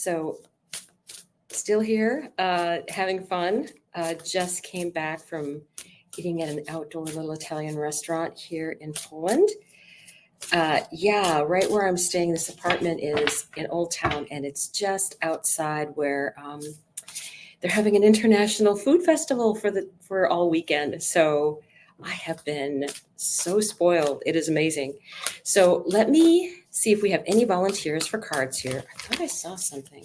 So still here, having fun. Just came back from eating at an outdoor little Italian restaurant here in Poland. Yeah, right where I'm staying, this apartment is in Old Town, and it's just outside where they're having an international food festival for all weekend. So I have been so spoiled. It is amazing. So let me see if we have any volunteers for cards here. I thought I saw something.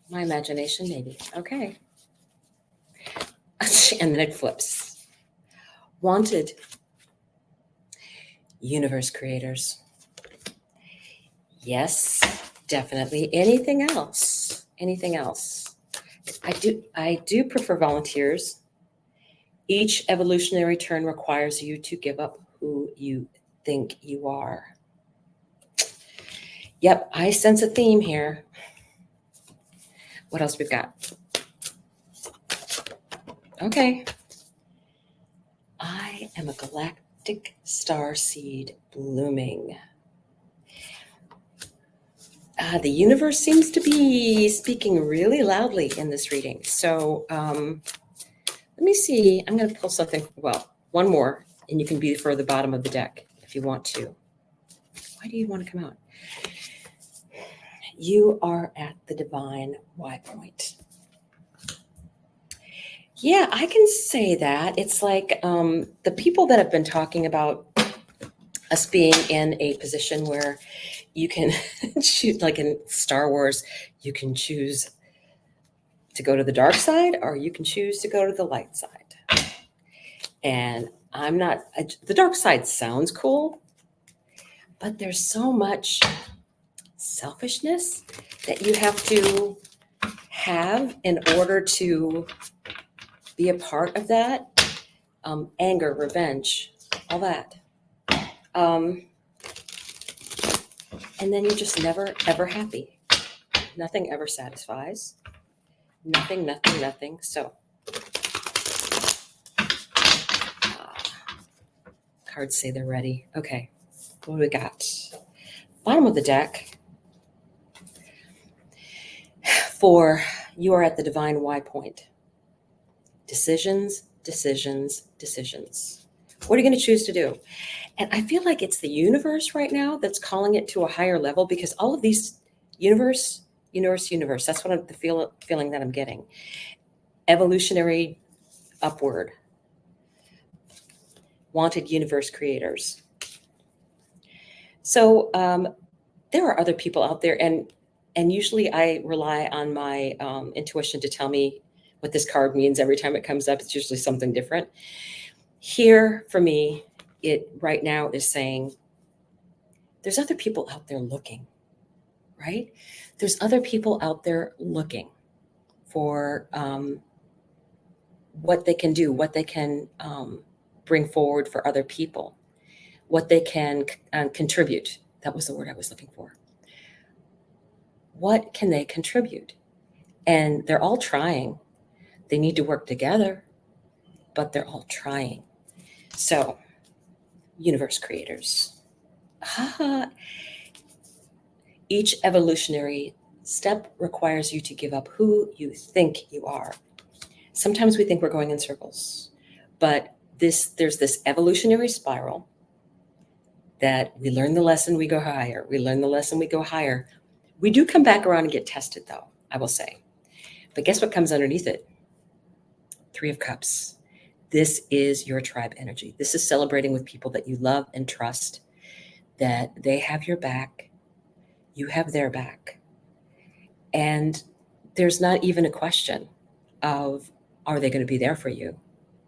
My imagination, maybe. Okay. And then it flips. Wanted. Universe creators. Yes, definitely. Anything else? Anything else? I do prefer volunteers. Each evolutionary turn requires you to give up who you think you are. Yep, I sense a theme here. What else we've got? Okay. I am a galactic star seed blooming. The universe seems to be speaking really loudly in this reading. So let me see. I'm going to pull something. Well, one more, and you can be for the bottom of the deck if you want to. Why do you want to come out? You are at the divine Y point. Yeah, I can say that. It's like the people that have been talking about us being in a position where you can choose, like in Star Wars, you can choose to go to the dark side or you can choose to go to the light side. And the dark side sounds cool, but there's so much selfishness that you have to have in order to be a part of that. Anger, revenge, all that. And then you're just never, ever happy. Nothing ever satisfies. Nothing. So, cards say they're ready. Okay, what do we got? Bottom of the deck. For you are at the divine Y point. Decisions. What are you going to choose to do? And I feel like it's the universe right now that's calling it to a higher level, because all of these universe, that's what the feeling that I'm getting. Evolutionary upward. Wanted universe creators. So there are other people out there, and usually I rely on my intuition to tell me what this card means every time it comes up. It's usually something different. Here, for me, it right now is saying there's other people out there looking, right? There's other people out there looking for what they can do, what they can bring forward for other people, what they can contribute. That was the word I was looking for. What can they contribute? And they're all trying. They need to work together, but they're all trying. So, universe creators. Each evolutionary step requires you to give up who you think you are. Sometimes we think we're going in circles, but there's this evolutionary spiral that we learn the lesson, we go higher. We learn the lesson, we go higher. We do come back around and get tested, though, I will say. But guess what comes underneath it? 3 of Cups. This is your tribe energy. This is celebrating with people that you love and trust, that they have your back, you have their back. And there's not even a question of, are they going to be there for you?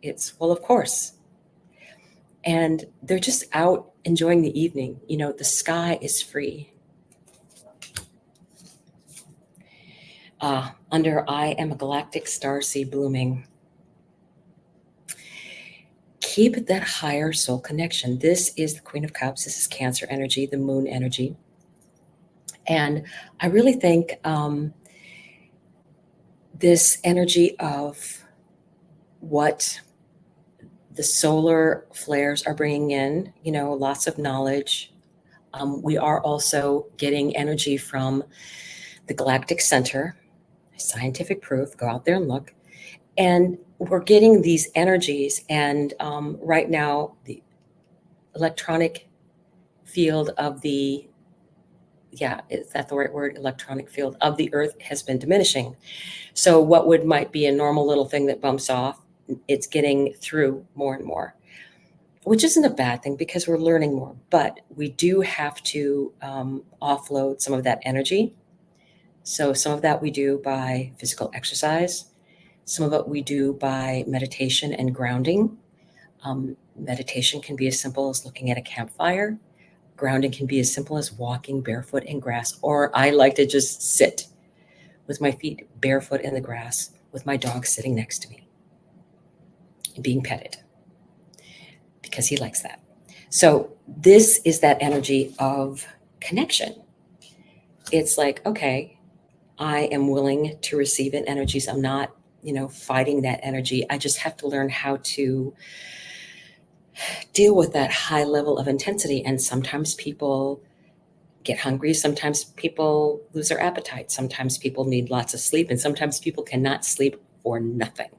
It's, well, of course. And they're just out enjoying the evening. You know, the sky is free. Under I am a galactic starseed blooming. Keep that higher soul connection. This is the Queen of Cups. This is Cancer energy, the moon energy. And I really think this energy of what the solar flares are bringing in, you know, lots of knowledge. We are also getting energy from the galactic center, scientific proof, go out there and look. And we're getting these energies. And right now, the electronic field of the, yeah, is that the right word? Electronic field of the Earth has been diminishing. So what might be a normal little thing that bumps off, it's getting through more and more, which isn't a bad thing because we're learning more. But we do have to offload some of that energy. So some of that we do by physical exercise. Some of it we do by meditation and grounding. Meditation can be as simple as looking at a campfire. Grounding can be as simple as walking barefoot in grass, or I like to just sit with my feet barefoot in the grass with my dog sitting next to me and being petted because he likes that. So this is that energy of connection. It's like, okay, I am willing to receive it energies. I'm not, fighting that energy. I just have to learn how to deal with that high level of intensity. And sometimes people get hungry. Sometimes people lose their appetite. Sometimes people need lots of sleep. And sometimes people cannot sleep for nothing.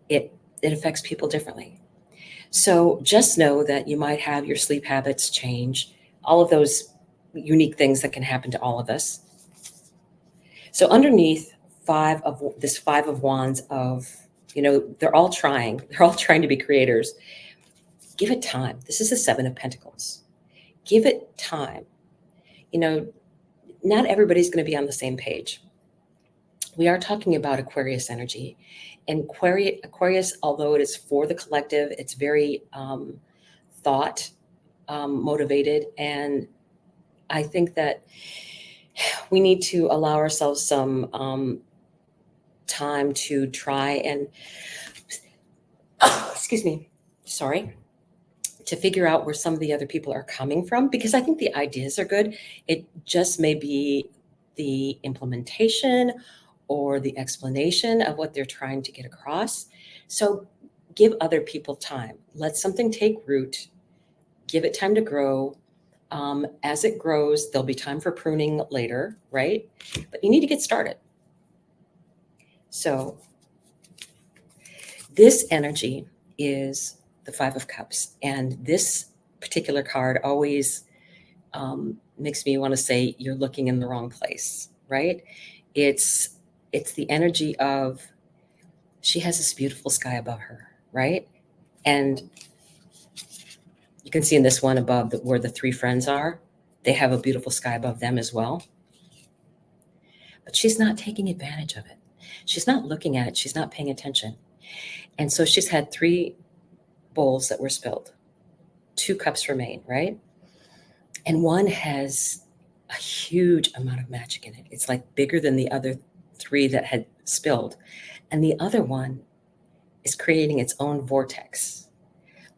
It affects people differently. So just know that you might have your sleep habits change, all of those unique things that can happen to all of us. So underneath five of wands of, they're all trying to be creators. Give it time. This is the 7 of Pentacles. Give it time. Not everybody's going to be on the same page. We are talking about Aquarius energy. And Aquarius, although it is for the collective, it's very thought motivated. And I think that we need to allow ourselves some time to try and, excuse me, sorry, to figure out where some of the other people are coming from, because I think the ideas are good. It just may be the implementation or the explanation of what they're trying to get across. So give other people time. Let something take root. Give it time to grow. As it grows, there'll be time for pruning later, right? But you need to get started. So this energy is the 5 of Cups. And this particular card always makes me want to say you're looking in the wrong place, right? It's the energy of, she has this beautiful sky above her, right? And you can see in this one above where the 3 friends are, they have a beautiful sky above them as well. But she's not taking advantage of it. She's not looking at it. She's not paying attention. And so she's had 3 bowls that were spilled. 2 cups remain, right? And one has a huge amount of magic in it. It's like bigger than the other 3 that had spilled. And the other one is creating its own vortex.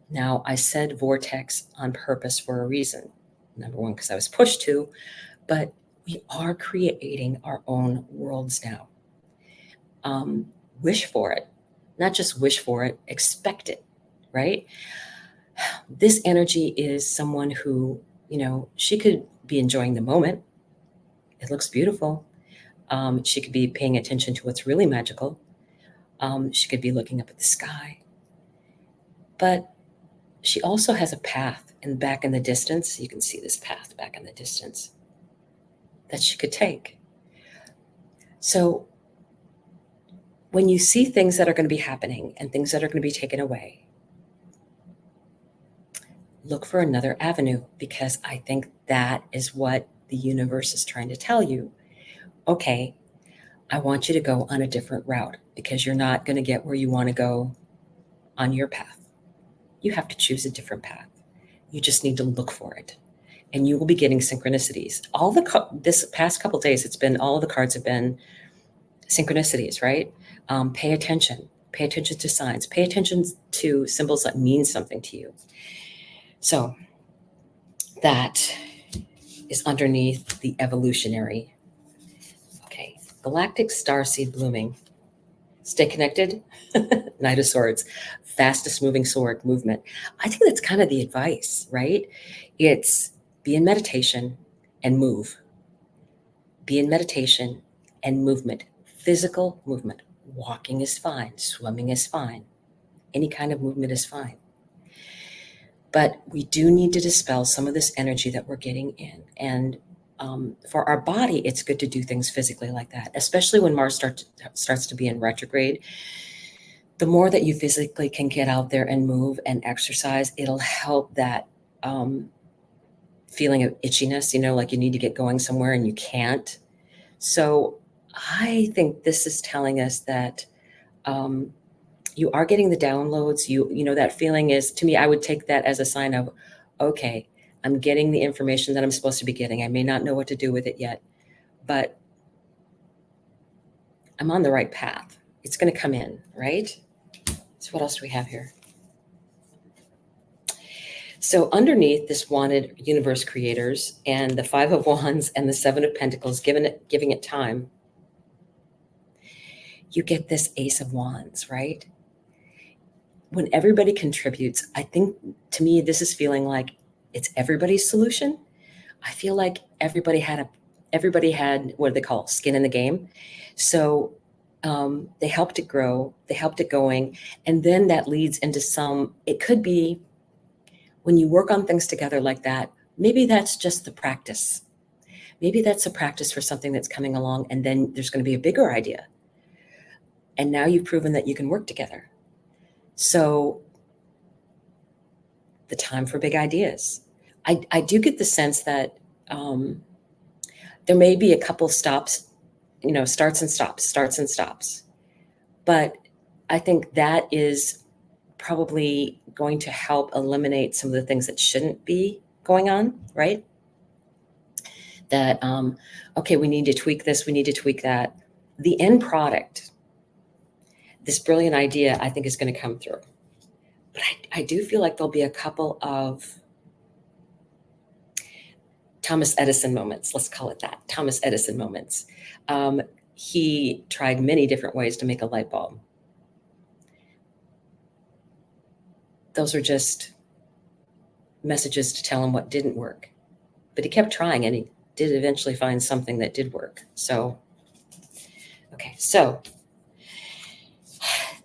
Now, I said vortex on purpose for a reason. Number one, because I was pushed to, but we are creating our own worlds now. Wish for it. Not just wish for it, expect it, right? This energy is someone who, she could be enjoying the moment. It looks beautiful. She could be paying attention to what's really magical. She could be looking up at the sky. But she also has a path back in the distance. You can see this path back in the distance that she could take. So when you see things that are going to be happening and things that are going to be taken away, look for another avenue, because I think that is what the universe is trying to tell you. Okay, I want you to go on a different route because you're not going to get where you want to go on your path. You have to choose a different path. You just need to look for it, and you will be getting synchronicities. This past couple of days, all of the cards have been synchronicities, right? Pay attention to signs, pay attention to symbols that mean something to you. So that is underneath the evolutionary. Okay, galactic starseed blooming. Stay connected. Knight of Swords, fastest moving sword movement. I think that's kind of the advice, right? It's be in meditation and move. be in meditation and movement, physical movement. Walking is fine, swimming is fine, any kind of movement is fine. But we do need to dispel some of this energy that we're getting in. And for our body, it's good to do things physically like that, especially when Mars starts to be in retrograde. The more that you physically can get out there and move and exercise, it'll help that feeling of itchiness, like you need to get going somewhere and you can't. So I think this is telling us that you are getting the downloads. That feeling is, to me, I would take that as a sign of, okay, I'm getting the information that I'm supposed to be getting. I may not know what to do with it yet, but I'm on the right path. It's going to come in, right? So what else do we have here? So underneath this wanted universe creators and the Five of Wands and the Seven of Pentacles, giving it time, you get this Ace of Wands, right? When everybody contributes, I think, to me, this is feeling like it's everybody's solution. I feel like everybody had what do they call skin in the game. So they helped it grow, they helped it going, and then that leads into it could be when you work on things together like that, maybe that's just the practice. Maybe that's a practice for something that's coming along, and then there's going to be a bigger idea. And now you've proven that you can work together. So the time for big ideas. I do get the sense that there may be a couple stops, starts and stops. But I think that is probably going to help eliminate some of the things that shouldn't be going on, right? That, okay, we need to tweak this, we need to tweak that. The end product, this brilliant idea, I think is going to come through. But I do feel like there'll be a couple of Thomas Edison moments. Let's call it that. Thomas Edison moments. He tried many different ways to make a light bulb. Those are just messages to tell him what didn't work. But he kept trying, and he did eventually find something that did work. So, okay, so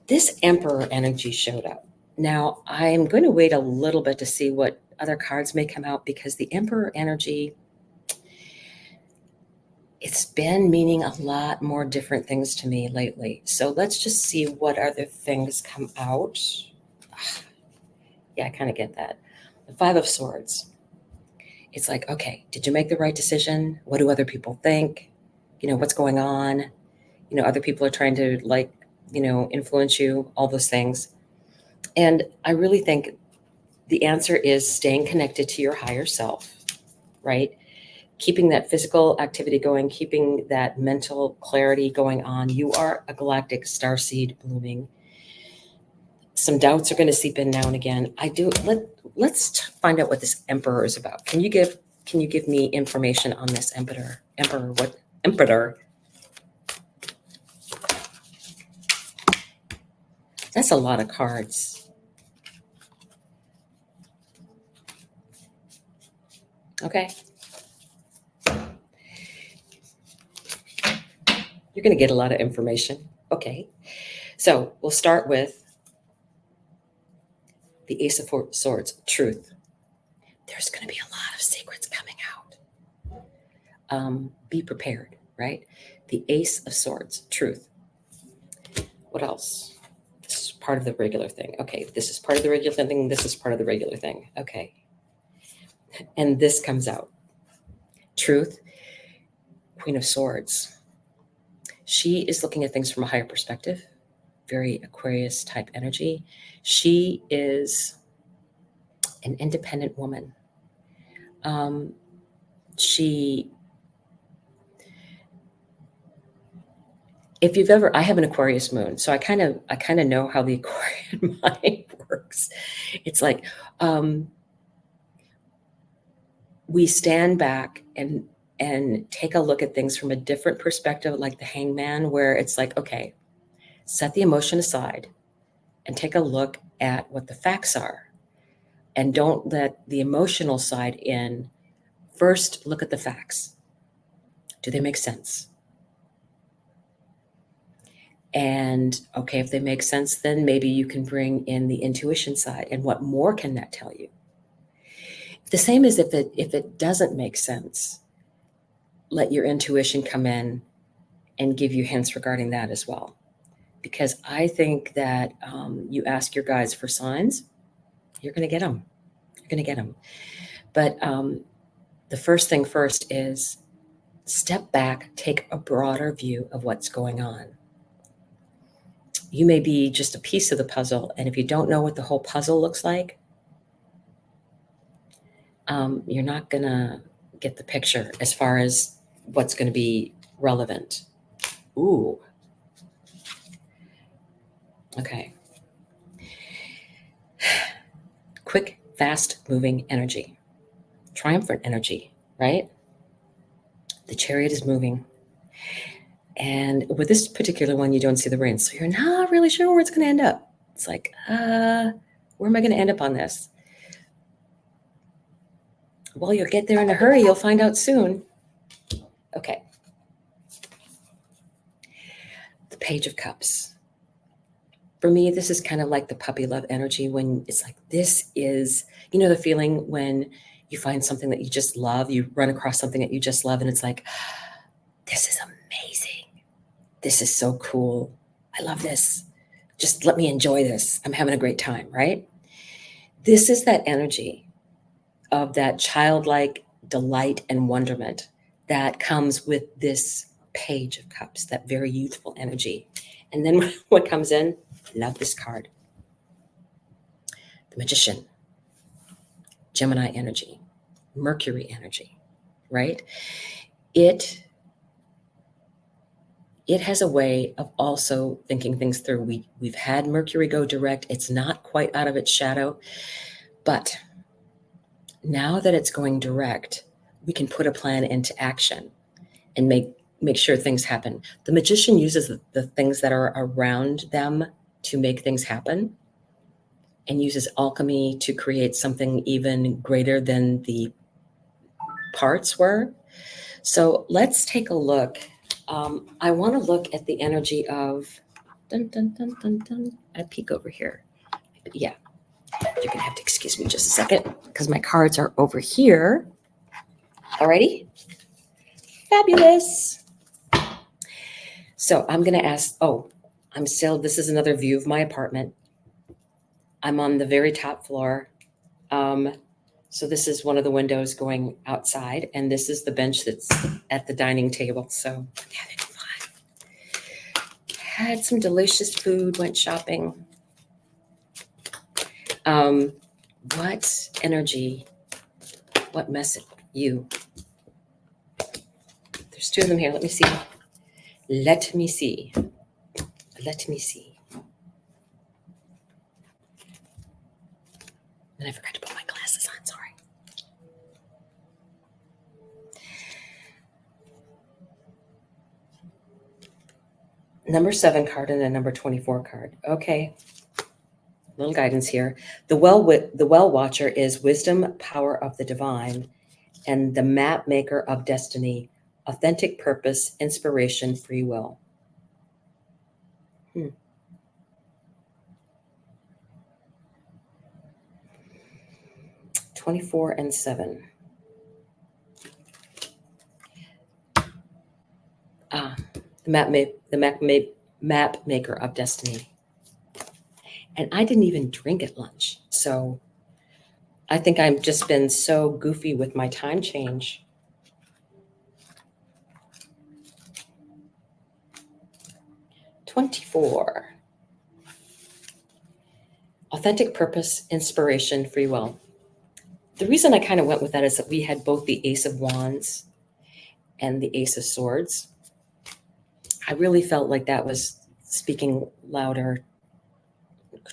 this Emperor energy showed up. Now, I'm going to wait a little bit to see what other cards may come out, because the Emperor energy, it's been meaning a lot more different things to me lately. So let's just see what other things come out. Yeah, I kind of get that. The Five of Swords. It's like, okay, did you make the right decision? What do other people think? What's going on? Other people are trying to influence you, all those things. And I really think the answer is staying connected to your higher self, right? Keeping that physical activity going, keeping that mental clarity going on. You are a galactic starseed blooming. Some doubts are going to seep in now and again. Let's find out what this Emperor is about. Can you give me information on this Emperor? Emperor? That's a lot of cards. Okay. You're going to get a lot of information. Okay. So we'll start with the Ace of Swords, truth. There's going to be a lot of secrets coming out. Be prepared, right? The Ace of Swords, truth. What else? This is part of the regular thing. Okay. This is part of the regular thing. This is part of the regular thing. Okay. And this comes out. Truth, Queen of Swords. She is looking at things from a higher perspective, very Aquarius type energy. She is an independent woman. I have an Aquarius moon, so I kind of know how the Aquarian mind works. It's like, we stand back and take a look at things from a different perspective, like the Hangman, where it's like, okay, set the emotion aside and take a look at what the facts are. And don't let the emotional side in. First, look at the facts. Do they make sense? And okay, if they make sense, then maybe you can bring in the intuition side. And what more can that tell you? The same as if it doesn't make sense, let your intuition come in and give you hints regarding that as well. Because I think that you ask your guides for signs, you're going to get them. You're going to get them. But the first thing first is step back, take a broader view of what's going on. You may be just a piece of the puzzle, and if you don't know what the whole puzzle looks like, you're not going to get the picture as far as what's going to be relevant. Ooh. Okay. Quick, fast-moving energy. Triumphant energy, right? The chariot is moving. And with this particular one, you don't see the reins. So you're not really sure where it's going to end up. It's like, where am I going to end up on this? Well, you'll get there in a hurry. You'll find out soon. Okay. The Page of Cups. For me, this is kind of like the puppy love energy when it's like, this is, you know, the feeling when you find something that you just love, you run across something that you just love, and it's like, this is amazing. This is so cool. I love this. Just let me enjoy this. I'm having a great time, right? This is that energy of that childlike delight and wonderment that comes with this Page of Cups, that very youthful energy. And then what comes in? Love this card. The Magician. Gemini energy. Mercury energy, right? It has a way of also thinking things through. We've had Mercury go direct. It's not quite out of its shadow, but now that it's going direct, we can put a plan into action and make sure things happen. The Magician uses the things that are around them to make things happen and uses alchemy to create something even greater than the parts were. So let's take a look. I want to look at the energy of, I peek over here. Yeah, you're going to have to excuse me just a second because my cards are over here. Alrighty. Fabulous. So I'm going to ask, this is another view of my apartment. I'm on the very top floor. So this is one of the windows going outside, and this is the bench that's at the dining table. So having fun. Had some delicious food, went shopping. What energy, what message, you? There's two of them here. Let me see. Let me see. And I forgot to put my glasses on, sorry. Number 7 card and a number 24 card. Okay. Little guidance here. The well watcher is wisdom, power of the divine, and the map maker of destiny, authentic purpose, inspiration, free will. 24 and 7. The map maker of destiny. And I didn't even drink at lunch. So I think I've just been so goofy with my time change. $24. Authentic purpose, inspiration, free will. The reason I kind of went with that is that we had both the Ace of Wands and the Ace of Swords. I really felt like that was speaking louder,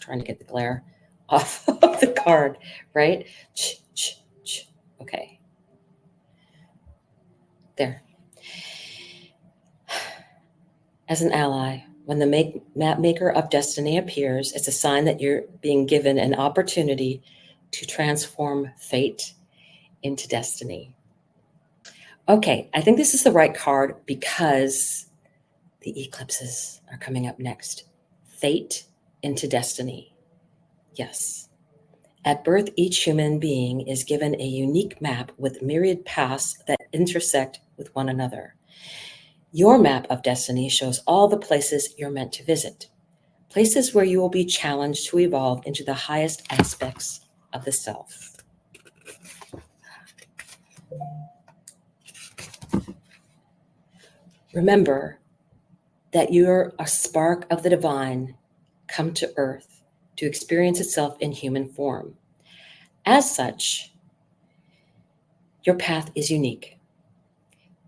trying to get the glare off of the card, right? Okay. There. As an ally, when the map maker of destiny appears, it's a sign that you're being given an opportunity to transform fate into destiny. Okay, I think this is the right card because the eclipses are coming up next. Fate into destiny. Yes. At birth, each human being is given a unique map with myriad paths that intersect with one another. Your map of destiny shows all the places you're meant to visit, places where you will be challenged to evolve into the highest aspects of the self. Remember that you're a spark of the divine come to earth to experience itself in human form. As such, your path is unique.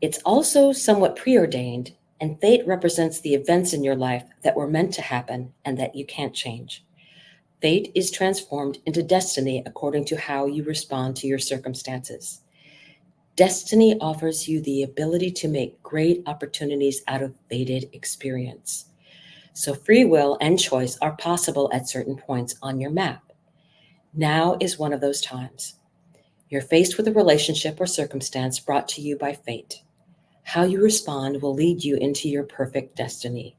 It's also somewhat preordained, and fate represents the events in your life that were meant to happen and that you can't change. Fate is transformed into destiny according to how you respond to your circumstances. Destiny offers you the ability to make great opportunities out of fated experience. So free will and choice are possible at certain points on your map. Now is one of those times. You're faced with a relationship or circumstance brought to you by fate. How you respond will lead you into your perfect destiny.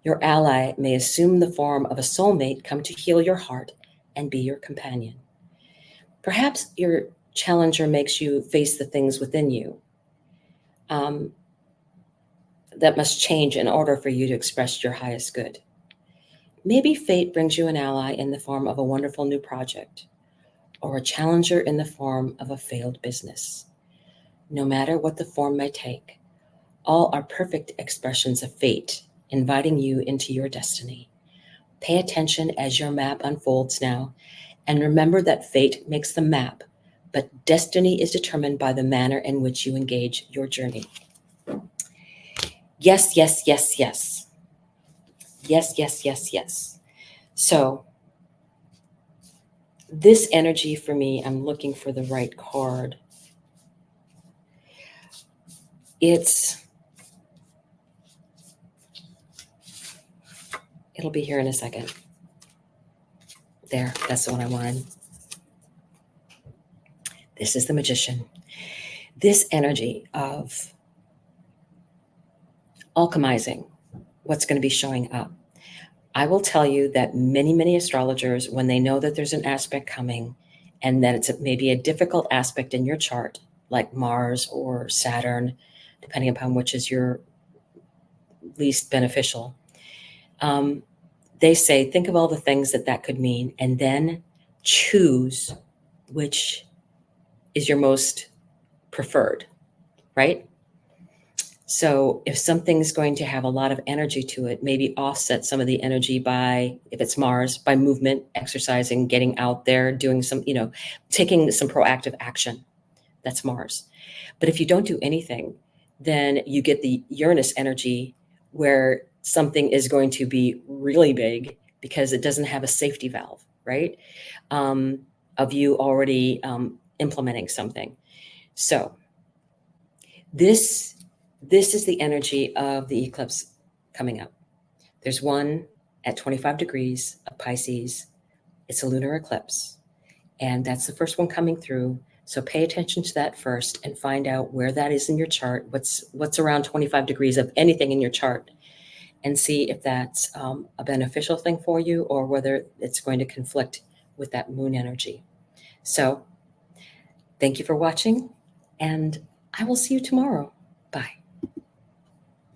Your ally may assume the form of a soulmate come to heal your heart and be your companion. Perhaps your challenger makes you face the things within you that must change in order for you to express your highest good. Maybe fate brings you an ally in the form of a wonderful new project, or a challenger in the form of a failed business. No matter what the form may take, all are perfect expressions of fate, inviting you into your destiny. Pay attention as your map unfolds now, and remember that fate makes the map, but destiny is determined by the manner in which you engage your journey. Yes, yes, yes, yes. Yes, yes, yes, yes. So, this energy for me, I'm looking for the right card. It'll be here in a second. There, that's the one I wanted. This is the Magician. This energy of alchemizing what's going to be showing up. I will tell you that many, many astrologers, when they know that there's an aspect coming and that it's maybe a difficult aspect in your chart, like Mars or Saturn, depending upon which is your least beneficial, they say, think of all the things that that could mean, and then choose which is your most preferred, right? So if something's going to have a lot of energy to it, maybe offset some of the energy by, if it's Mars, by movement, exercising, getting out there, doing some, taking some proactive action. That's Mars. But if you don't do anything, then you get the Uranus energy where something is going to be really big because it doesn't have a safety valve, right? Of you already implementing something. So this is the energy of the eclipse coming up. There's one at 25 degrees of Pisces. It's a lunar eclipse, and that's the first one coming through. So pay attention to that first and find out where that is in your chart, what's around 25 degrees of anything in your chart, and see if that's a beneficial thing for you or whether it's going to conflict with that moon energy. So thank you for watching, and I will see you tomorrow. Bye.